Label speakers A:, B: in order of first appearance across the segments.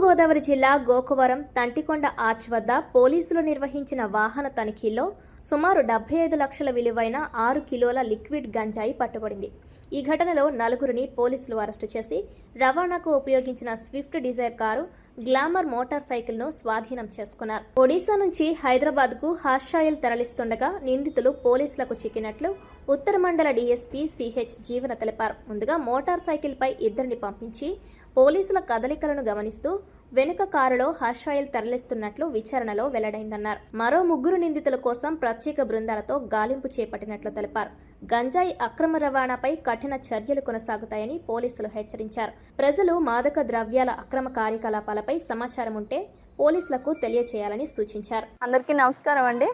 A: తూర్పుగోదావరి జిల్లా గోకవరం తంటికొండ ఆర్చ్ వద్ద పోలీసులు నిర్వహించిన వాహన తనిఖీల్లో సుమారు 75 లక్షల విలువైన 6 కిలోల లిక్విడ్ గంజాయి పట్టుబడింది. ఈ ఘటనలో నలుగురిని పోలీసులు అరెస్టు చేసి రవాణాకు ఉపయోగించిన Swift Dzire car, Glamour motor సైకిల్ను స్వాధీనం చేసుకున్నారు. ఒడిశా నుంచి హైదరాబాద్కు హార్షాయిల్ తరలిస్తుండగా నిందితులు పోలీసులకు చిక్కినట్లు ఉత్తర మండల డీఎస్పీ సిహెచ్ జీవన తెలిపారు. ముందుగా మోటార్ సైకిల్పై ఇద్దరిని పంపించి పోలీసుల కదలికలను గమనిస్తూ వెనుక కారులో హార్షాయిల్ తరలిస్తున్నట్లు విచారణలో వెల్లడైందన్నారు. మరో ముగ్గురు నిందితుల కోసం ప్రత్యేక బృందాలతో గాలింపు చేపట్టినట్లు తెలిపారు. గంజాయి అక్రమ రవాణాపై కఠిన చర్యలు కొనసాగుతాయని పోలీసులు హెచ్చరించారు. ప్రజలు మాదక ద్రవ్యాల అక్రమ కార్యకలాపాలపై సమాచారం ఉంటే పోలీసులకు తెలియచేయాలని సూచించారు.
B: అందరికీ నమస్కారం అండి.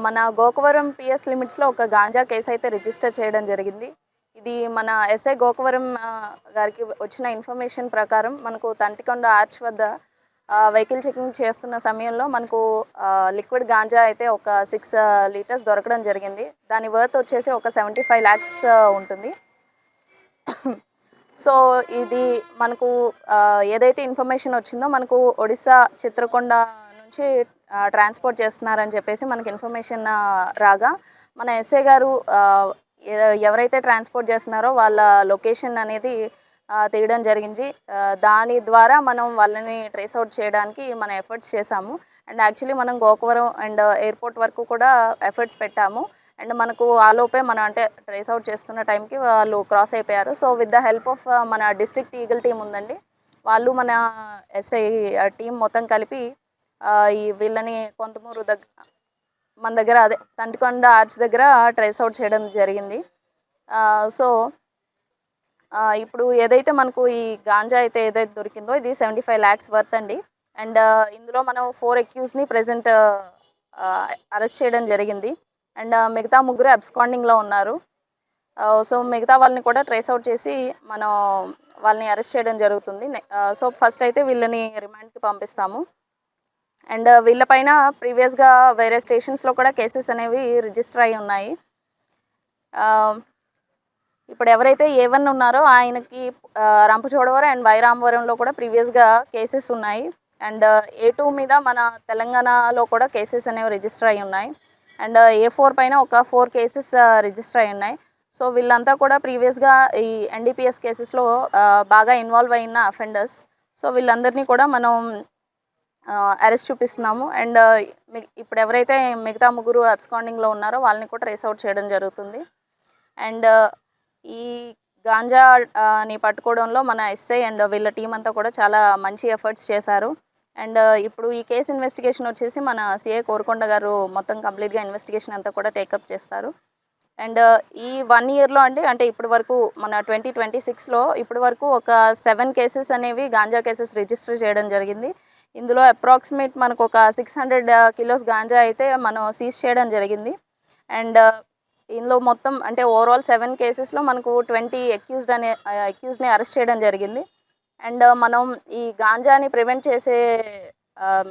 B: మన గోకవరం పిఎస్ లిమిట్స్లో ఒక గాంజా కేసు అయితే రిజిస్టర్ చేయడం జరిగింది. ఇది మన ఎస్ఐ గోకవరం గారికి వచ్చిన ఇన్ఫర్మేషన్ ప్రకారం మనకు తంటికొండ ఆర్చ్ వద్ద వెహికల్ చెకింగ్ చేస్తున్న సమయంలో మనకు లిక్విడ్ గాంజా అయితే ఒక 6 లీటర్స్ దొరకడం జరిగింది. దాని వర్త్ వచ్చేసి ఒక 75 lakhs ఉంటుంది. సో ఇది మనకు ఏదైతే ఇన్ఫర్మేషన్ వచ్చిందో మనకు ఒడిశా చిత్రకొండ నుంచి ట్రాన్స్పోర్ట్ చేస్తున్నారని చెప్పేసి మనకి ఇన్ఫర్మేషన్ రాగా మన ఎస్ఐ గారు ఎవరైతే ట్రాన్స్పోర్ట్ చేస్తున్నారో వాళ్ళ లొకేషన్ అనేది తీయడం జరిగింది. దాని ద్వారా మనం వాళ్ళని ట్రేస్ అవుట్ చేయడానికి మన ఎఫర్ట్స్ చేసాము. అండ్ యాక్చువల్లీ మనం గోకవరం అండ్ ఎయిర్పోర్ట్ వరకు కూడా ఎఫర్ట్స్ పెట్టాము. అండ్ మనకు ఆలోపే మనం అంటే ట్రేస్ అవుట్ చేస్తున్న టైంకి వాళ్ళు క్రాస్ అయిపోయారు. So with the help of మన డిస్ట్రిక్ట్ ఈగల్ టీం ఉందండి, వాళ్ళు మన ఎస్ఐ టీం మొత్తం కలిపి ఈ వీళ్ళని కొంతమూరు మన దగ్గర అదే తంటికొండ ఆర్చ్ దగ్గర ట్రేస్ అవుట్ చేయడం జరిగింది. సో ఇప్పుడు ఏదైతే మనకు ఈ గాంజా అయితే ఏదైతే దొరికిందో ఇది 75 lakhs వర్త్ అండి. అండ్ ఇందులో మనం 4 అక్యూజ్ని ప్రెజెంట్ అరెస్ట్ చేయడం జరిగింది. అండ్ మిగతా ముగ్గురు అబ్స్కాండింగ్లో ఉన్నారు. సో మిగతా వాళ్ళని కూడా ట్రేస్ అవుట్ చేసి మనం వాళ్ళని అరెస్ట్ చేయడం జరుగుతుంది. సో ఫస్ట్ అయితే వీళ్ళని రిమాండ్కి పంపిస్తాము. అండ్ వీళ్ళపైన ప్రీవియస్గా వేరే స్టేషన్స్లో కూడా కేసెస్ అనేవి రిజిస్టర్ అయి ఉన్నాయి. ఇప్పుడు ఎవరైతే A1 ఉన్నారో ఆయనకి రంపచోడవరం అండ్ వైరామవరంలో కూడా ప్రీవియస్గా కేసెస్ ఉన్నాయి. అండ్ A2 మీద మన తెలంగాణలో కూడా కేసెస్ అనేవి రిజిస్టర్ అయి ఉన్నాయి. అండ్ A4 పైన ఒక 4 కేసెస్ రిజిస్టర్ అయి ఉన్నాయి. సో వీళ్ళంతా కూడా ప్రీవియస్గా ఈ NDPS కేసెస్లో బాగా ఇన్వాల్వ్ అయిన అఫెండర్స్. సో వీళ్ళందరినీ కూడా మనం అరెస్ట్ చూపిస్తున్నాము. అండ్ ఇప్పుడు ఎవరైతే మిగతా ముగ్గురు అబ్స్కాండింగ్లో ఉన్నారో వాళ్ళని కూడా ట్రేస్ అవుట్ చేయడం జరుగుతుంది. అండ్ ఈ గాంజాని పట్టుకోవడంలో మన ఎస్ఐ అండ్ వీళ్ళ టీం అంతా కూడా చాలా మంచి ఎఫర్ట్స్ చేశారు. అండ్ ఇప్పుడు ఈ కేసు ఇన్వెస్టిగేషన్ వచ్చేసి మన సిఐ కోరుకొండ గారు మొత్తం కంప్లీట్గా ఇన్వెస్టిగేషన్ అంతా కూడా టేకప్ చేస్తారు. అండ్ ఈ 1 yearలో అంటే ఇప్పటి వరకు మన 2026లో ఇప్పటి వరకు ఒక 7 కేసెస్ అనేవి గాంజా కేసెస్ రిజిస్టర్ చేయడం జరిగింది. ఇందులో అప్రాక్సిమేట్ మనకు ఒక 600 kilos గాంజా అయితే మనం సీజ్ చేయడం జరిగింది. అండ్ ఇందులో మొత్తం అంటే ఓవరాల్ 7 కేసెస్లో మనకు 20 అక్యూజ్ని అరెస్ట్ చేయడం జరిగింది. అండ్ మనం ఈ గాంజాని ప్రివెంట్ చేసే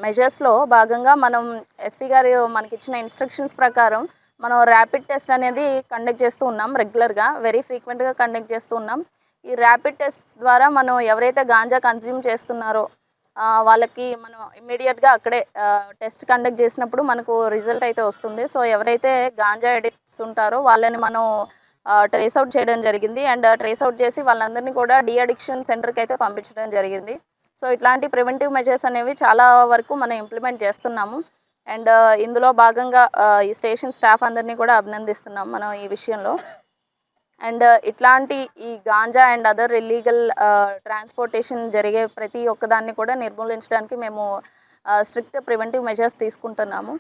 B: మెజర్స్లో భాగంగా మనం ఎస్పీ గారు మనకి ఇచ్చిన ఇన్స్ట్రక్షన్స్ ప్రకారం మనం ర్యాపిడ్ టెస్ట్ అనేది కండక్ట్ చేస్తూ ఉన్నాం. రెగ్యులర్గా వెరీ ఫ్రీక్వెంట్గా కండక్ట్ చేస్తూ ఉన్నాం. ఈ ర్యాపిడ్ టెస్ట్ ద్వారా మనం ఎవరైతే గాంజా కన్జ్యూమ్ చేస్తున్నారో వాళ్ళకి మనం ఇమ్మీడియట్గా అక్కడే టెస్ట్ కండక్ట్ చేసినప్పుడు మనకు రిజల్ట్ అయితే వస్తుంది. సో ఎవరైతే గాంజా అడిక్ట్స్ ఉంటారో వాళ్ళని మనం ట్రేస్ అవుట్ చేయడం జరిగింది. అండ్ ట్రేస్ అవుట్ చేసి వాళ్ళందరినీ కూడా డీ అడిక్షన్ సెంటర్కి అయితే పంపించడం జరిగింది. సో ఇట్లాంటి ప్రివెంటివ్ మెజర్స్ అనేవి చాలా వరకు మనం ఇంప్లిమెంట్ చేస్తున్నాము. అండ్ ఇందులో భాగంగా ఈ స్టేషన్ స్టాఫ్ అందరినీ కూడా అభినందిస్తున్నాం మనం ఈ విషయంలో. అండ్ ఇట్లాంటి ఈ ganja and other illegal transportation జరిగే ప్రతి ఒక్కదాన్ని కూడా నిర్మూలించడానికి మేము స్ట్రిక్ట్ ప్రివెంటివ్ మెజర్స్ తీసుకుంటున్నాము.